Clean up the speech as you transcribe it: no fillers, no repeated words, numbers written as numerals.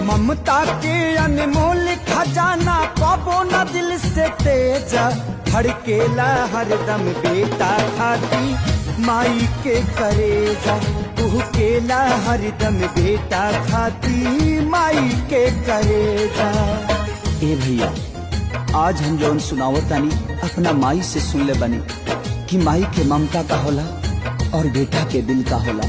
ममता के अनमोल खजाना पाबो न दिल से तेजा, धड़केला हरदम बेटा खाती माई के करेजा, केला हरदम बेटा खाती माई के करेजा। ए भैया, आज हम जौन सुनावतानी अपना माई से सुन ले बनी कि माई के ममता का होला और बेटा के दिल का होला।